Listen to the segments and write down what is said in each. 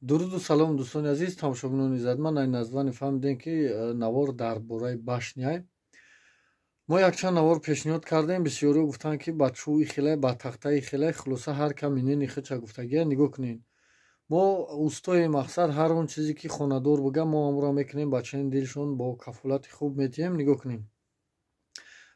дуруду салом дӯстони азиз, тамошобинони иззатманд. Ай наздвани фаҳмидем ки навор дар бораи башняй мо якчанд навор пешниҳод кардем. Бисёриҳо гуфтанд ки ба чӯи хеле, ба тахтаи хеле, хулоса ҳар кам минени хича гуфтагия. Нигоҳ кунед, мо устои мақсад ҳар он чизе ки хонадор буга мо амро мекунем, бачаи дилшон бо кафолати хуб метиҳем. Нигоҳ кунем,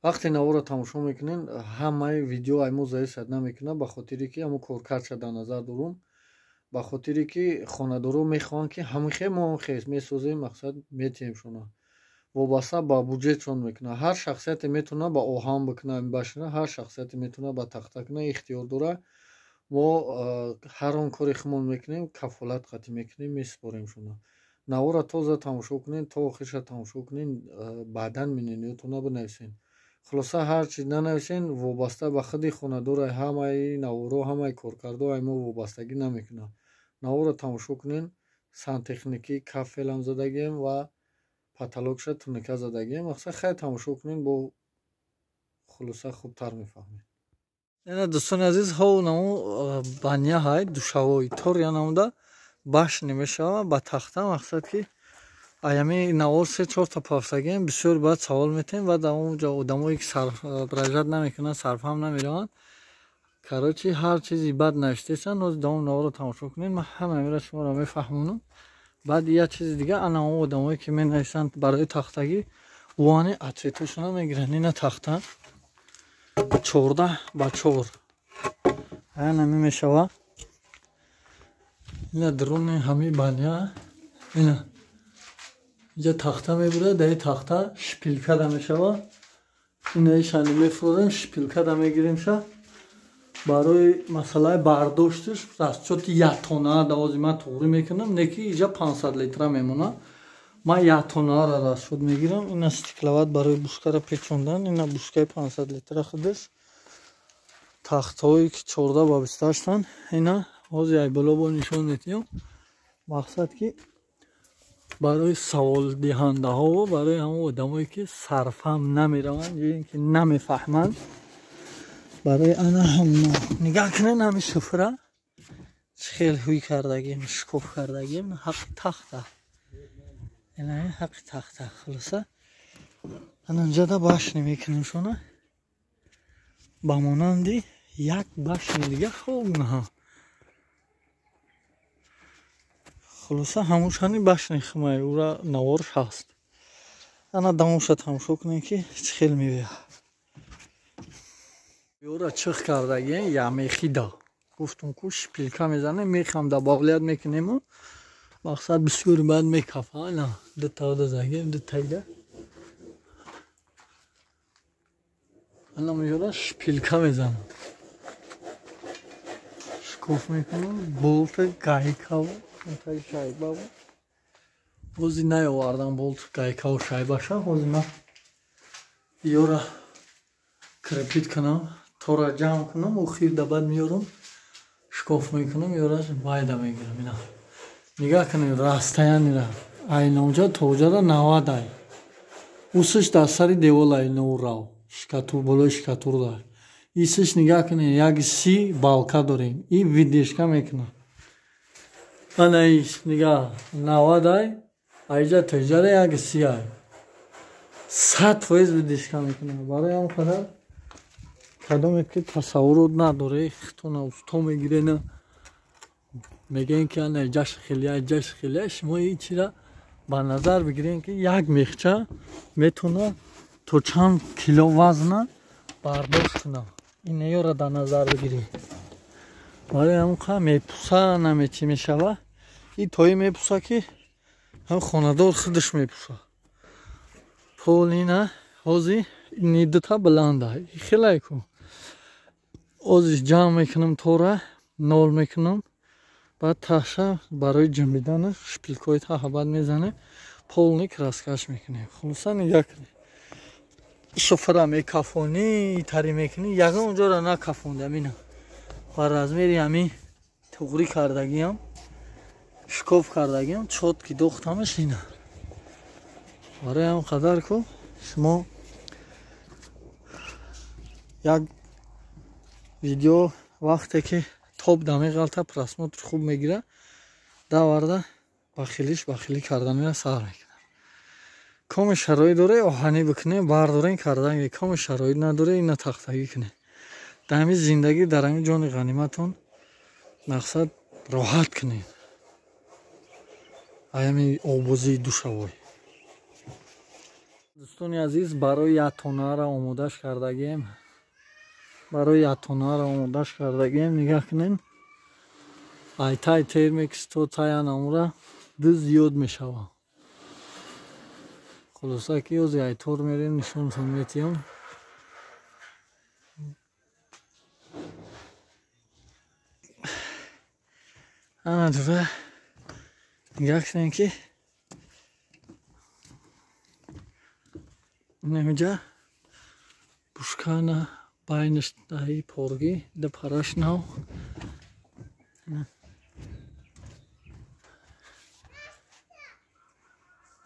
вақте наворро тамошо мекунем, ҳамаи видео аймо зависад намекунад, ба хотире ки ҳамо коркардша дар назар дорум, ба хотире ки хонадоро мехоҳанд ки ҳамихе мо хес месозем, мақсад метиҳемшона. Вобаста ба буҷетшон мекунад. Ҳар шахсияте метавонад ба оҳан бикунад, башина, ҳар шахсияте метавонад ба тахта кунад, ихтиёр дорад. мо ҳар он кори худмон мекунем, кафолат қатъӣ мекунем, месупоремшона. Наворро тоза тамошо кунед, то охирша тамошо кунед, баъдан минениётона бинависен. хулоса ҳар чиз нанависен, вобаста ба худи хонадора ҳамаи наворо, ҳамаи коркардо аймо вобастагӣ намекунад. наворро тамошо кунед, сантехникӣ кафелам задагием ва паталокша турника задагием. мақсад хай тамошо кунед, бо хулоса хубтар мефаҳмед. ина дӯстони азиз, ҳов намо баня ҳай душавои тор я намуда баш немешава ба тахта. мақсад ки аями навор 3-4 пафсагием. бисёр баъд савол метем ва дар онҷо одамое ки сарбраҷат намекунанд, сарфаҳм намераванд. короче ҳар чизи бад навиштесан. ҳозир давом наворро тамошо кунед, ман ҳамаира шуморо мефаҳмонам. баъд як чизи дига, ана он одамое ки менависанд барои тахтагӣ, вани ответошона мегиранд. ина тахта 14x4 аяна мешава. ина дрони ҳами баня. ина инҷа тахта мебурад, дар тахта шпилкада мешава. ина ишани мефурӯзем, шпилкада мегиримша барои масъалаи бардоштиш расчёти ятона давози ман тоғрӣ мекунам. неки инҷа 500 литра мемонад. ман ятонаро расчёт мегирам. ина стикловат барои бушкаро печондан. ина бушкаи 500 литра худаш. тахтҳои ки 14x28анд. ина ҳозир ай боло бо нишон метиҳам. мақсад ки барои саволдиҳандаҳо, барои ҳамон одамое ки сарфаҳм намераванд ё ин ки намефаҳманд, барои ана ҳамна нигоҳ кунед. ҳами суфра чӣ хел ҳӯй кардагим, шикоф кардагим. ҳаққи тахта, ина ҳаққи тахта. хулоса ана инҷада башни мекунемшона ба монанди як башни дига. хуб наҳа хулоса ҳамушани башни химай ура наворш ҳаст. ана дамоша тамошо кунем ки чӣ хел мевеяд. ёра чих кардагием ямехида. гуфтум ку шпилка мезанем, мехам добавлят мекунем. мақсад бисёри баъд мекафа. ана дутавда загем дутайда. ана ёра шпилка мезанам. шикоф мекунам. болт гайкав шайба. ҳозир наёвардам болт гайкаву шайбаша. ҳозир ман ёра крепит кунам, тора ҷамъ кунам, охирда баъд меёрам, шикоф мекунам, ёра майда мегирам. ина нигоҳ кунед, растаянира айнонҷа тоҷара 90 ай. усиш дар сари деволай нурав шикатур болои шикатурда. исиш нигоҳ кунед, як 30 балка дорем. и видишка мекунам. ана иш нигоҳ 90 ай. айҷа тоҷара як 30 ай. 100% видишка мекунам. барои ҳам қадар кадоме ки тасаввурот надоре, хитона усто мегирена, мегӯем ки ана ҷаш хелия, ҷаш хелия. шумо ичира ба назар бигирем ки як мехча метавонад то чанд кило вазна бардошт кунад. ина ёра дар назар бигиред. барои ҳам қа мепуса намечи мешава. и тои мепуса ки ҳам хонадор худаш мепуса. полина ҳозир нидута бланда хелай ку. ҳозир ҷамъ мекунам, тора нол мекунам. баъд таша барои ҷунбиданаш шпилкои таҳа баъд мезанем. полни краскаш мекунем. хулоса нигоҳ кунед. суфра мекафонӣ, итари мекунӣ. ягон онҷоро накафондам. ина ба размери ҳами туғрӣ кардагиам, шикоф кардагиам, чотки дохтамаш. ина барои ҳам қадар ку шумо як видео вақте ки топ дамеғалта просмотр хуб мегирад. даварда ба хилӣ карданро сар мекунем. Коми шароит доре оҳанӣ бикунем, бардорем карданге. Коми шароит надоре, ина тахтагӣ кунем. Дар ҳамин зиндагӣ, дар ҳамин ҷони ғаниматон мақсад роҳат кунем. Ҳамин овозии душавой. Дӯстони азиз, барои ятонаро омодаш кардагем. Нигоҳ кунем. Айтай термикс то таян амура ду зиёд мешавад. Хулоса ки ёзи айтор мерем нишонтон метиҳам. Ана дура нигоҳ кунем ки инҷа пушкана байнаш даҳи порги да парашнав.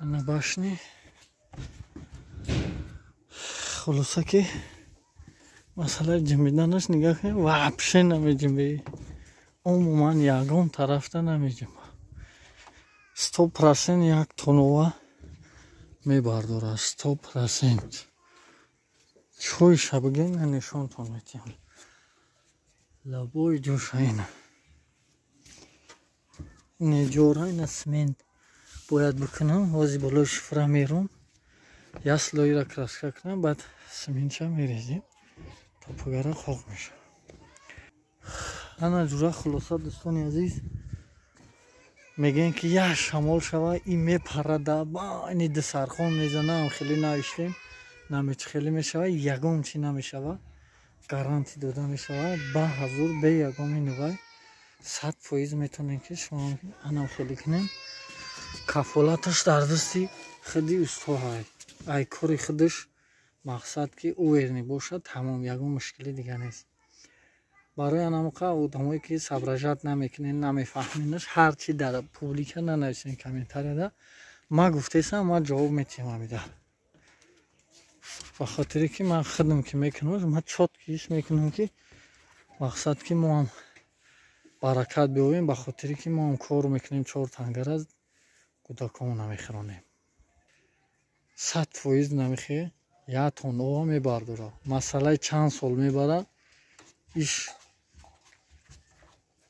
Ана башни. Хулоса ки масъалаи ҷимбиданаш нигоҳ кунем, вообще намеҷимбӣ. Умуман ягон тарафта намеҷимба. 100% як тонова мебардорад. 100%. Чой шабгин нишонтон метиҳам. Лабои ҷошаина. Неҷора ина смент бояд бикунам. Ҳозир болои шифра мерум. Яслоира краска кунам, баъд сментша мерезем. То пагара хоқ мешавад. Ана ҷура хулоса дӯстони азиз. Мегӯем ки як шамол шава, ин мепарада, байни ду сархон мезанам, хеле навиштем. Намечи хеле мешава, ягон чи намешава. Гарантӣ дода мешава. Ба ҳазур бе ягони нувай 100% метонем ки шумо анам хеле кунем. Кафолаташ дар дасти худи устоҳай. Ай кори худаш мақсад ки уверни бошад, тамом, ягон мушкилӣ дига нест. Барои анамоқа одамое ки сабражат намекунен, намефаҳменаш, ҳарчи дар публика нанависен комментарияда. Ма гуфтесам, ма ҷавоб метиҳам амида. Ба хотире ки ман худам ки мекунам, ма чоткиш мекунам ки мақсад ки мо ҳам баракат биёбем, ба хотире ки мо ҳам кор мекунем 4 тангара кӯдакамон намехӯронем. 100% намехӯ, як тонова мебардора. Масъалаи чанд сол мебарад, иш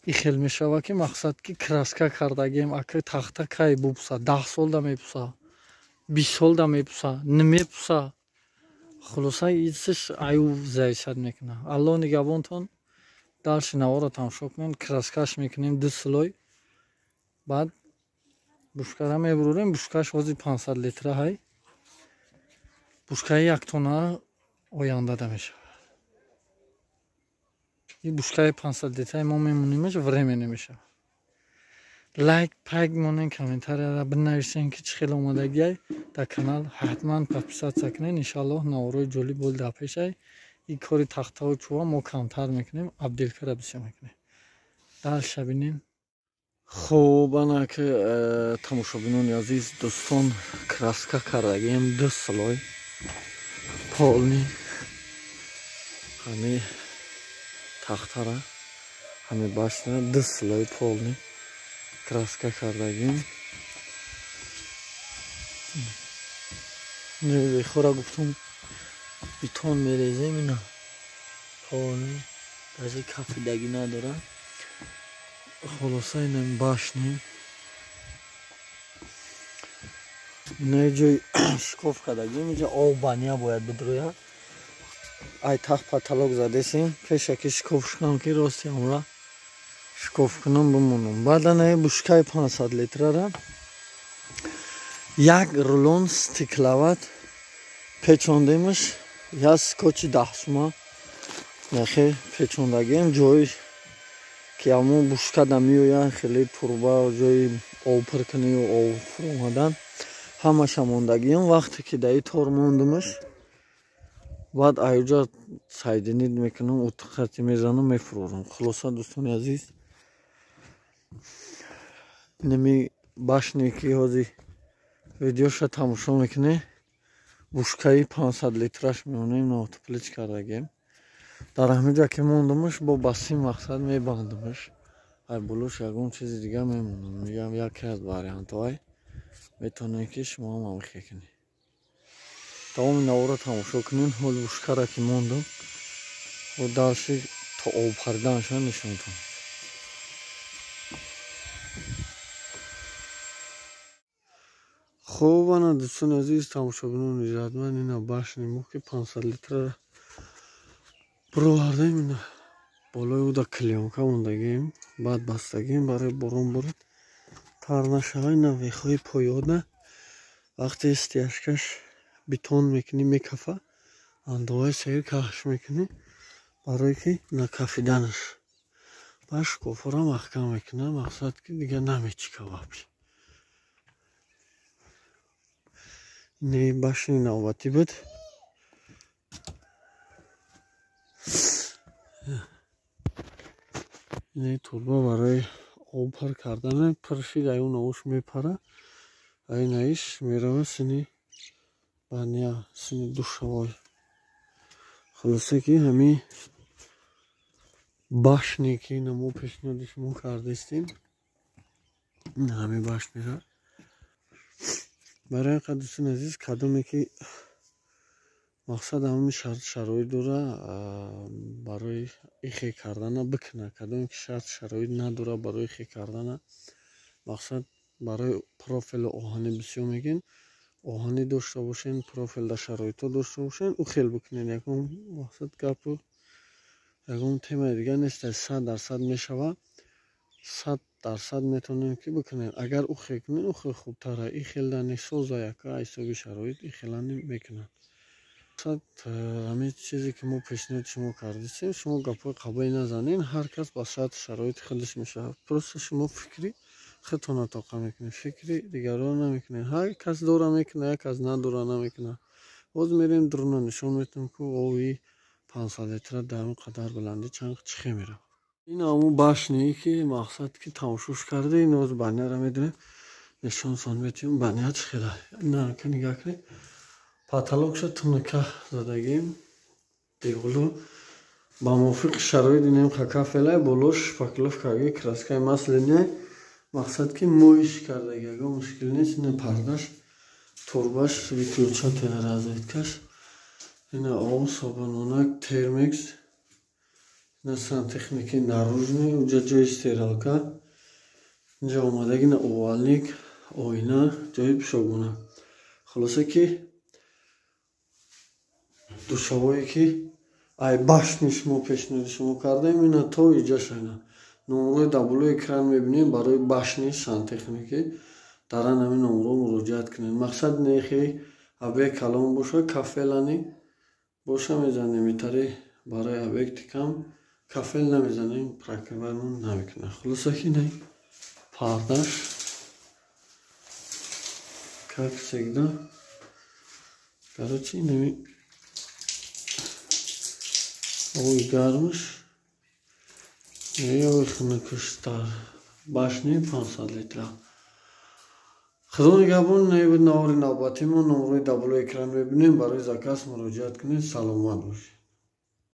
ихел мешава ки мақсад ки краска кардагем, ака тахта кай бупса, 10 сол да мепуса, 20 сол да мепуса, намепуса. Хулоса исш аю зависад мекуна. Аллоҳ нигабонтон. Далши навора тамошо кунем, краскаш мекунем 2 слой. Баъд бушкара мебурем, бушкаш ҳозир 500 литра ҳай. Бушкаи 1 тонна оянда да мешава. ин бушкаи 500 литраи мо мемонимаш време намешава. Лайк, пайк монен, комментарияда бинависен ки чӣ хеле омадагиай. Дар канал ҳатман подписатсия кунен. Иншаллоҳ навораи ҷолиб бол дар пешай. ин кори тахтаҳои чӯва мо камтар мекунем, абдилкара бисёр мекунем. Далша бинем. Хуб, ана ки тамошобинони азиз, дӯстон, краска кардагем 2 слой полни ҳами тахтара, ҳами башна 2 слой полни краска кардагем. Хора гуфтум битон мерезем, ина полни даҷи кафидагӣ надорад. Хулоса инам башни ина ҷои шикоф кардагем, инҷа обания бояд бидрояд. Ай тах паталок задесем, пеша ки шикоф шукам ки рости амра шикоф кунам бимонам. Баъд ана бушкаи 500 литрара як рулон стиклават печондемаш, я скотчи 10 сума нахе печондагем, ҷои ки аммо бушкада меояд хеле турба, ҷои овпиркунию овфур омадан ҳамаша мондагиям. Вақте ки даи тор мондумаш, баъд аёҷа сайдинид мекунам, утқати мезанам, мефурӯрам. Хулоса дӯстони азиз, ними башне ки ҳозир видеоша тамошо мекунем, бушкаи 500 литраш меонем, наотуплич кардагем. Дар ҳамиҷа ки мондумаш, бо баси мақсад мебандумаш. ай булуш ягон чизи дига мегӯям яке аз вариантҳои метавонед ки шумо ҳам амихе кунед. тамоми навора тамошо кунед. ҳол бушкара ки монду ва дарси то овпарданашон нишонтон. хуб ана дӯстони азиз тамошобинони иззатманд, ина башни мо ки 500 литрара бировардем. ина болои уда клёнка мондагием, баъд бастагием барои борон борид тар нашава. ина вехои поёда вақте стяжкаш бетон мекунӣ мекафа андоҳаи сагир кашф мекунӣ барое ки накафиданаш. баш кофора маҳкам мекунам, мақсад ки дига намечика вообще. не башни навбатӣ буд. не турба барои об пар кардане паршид ай он овуш мепара ай наиш мерава сини бания сини душавой. хулоса ки ҳамин башне ки ина мо пешниҳоди шумо кардастем, ҳамин башнера барои ин қадр дӯстони азиз кадоме ки мақсад ҳамин шарт шароит дора барои ихе кардана бикуна, кадоме ки шарт шароит надора барои ихе кардана, мақсад барои профили оҳанӣ бисёр мегӯянд оҳанӣ дошта бошен, профил дар шароитҳо дошта бошен, ухел бикунед. ягон мақсад гапу ягон темаи дига нест. 100% мешава, 100% метавонем ки бикунем. агар ухел кунем ухел хубтара, ихелдани соза яка ҳисоби шароит ихелани мекунад. ҳамин чизе ки мо пешниҳоди шумо кардастем, шумо гапҳои қабаи назанед. ҳар кас ба шарти шароити худаш мешавад. просто шумо фикри худтона тоқа мекунед, фикри дигарро намекунед. ҳар кас дора мекунад, як кас надора намекунад. боз мерем дрона нишон метавонем ки ови 500 литра дар ҳамин қадар буландӣ чанд чихе меравад. ин ҳамон башнее ки мақсад ки тамошош карда ин оз баняра медонем нишонсон метавонем баня чихела. нака нигаҳ кунед. потолокша тунука задагием деғулу ба мувофиқи шароит инем хакафелай болош шпакловкаги краскаи масленяй. мақсад ки моиш кардаги ягон мушкил нест. ина пардаш турбаш выключатель разветкаш. ина об собунонак термекс. ина сантехники наружный, уҷа ҷои стиралка. инҷа омадаги ина увалник, оина, ҷои пӯшокбона. хулоса ки душавое ки ай башни шумо пешниҳоди шумо кардаем, ина то иҷаша ина номрои даблои экран мебинем барои башни сантехники. дар ан ҳамин номро муроҷиат кунед. мақсад нехе абек калон боша, кафелани боша мезанем итаре барои объекти кам кафел намезанем, прокривану намекунем. хулоса ки ина пардаш как всегда короче инами ой гармаш ой хунукуштар башни 500 литра. худо нигҳбон. навори навбатимон номрои даблои экран мебинем. барои заказ муроҷиат кунед. саломат бошед.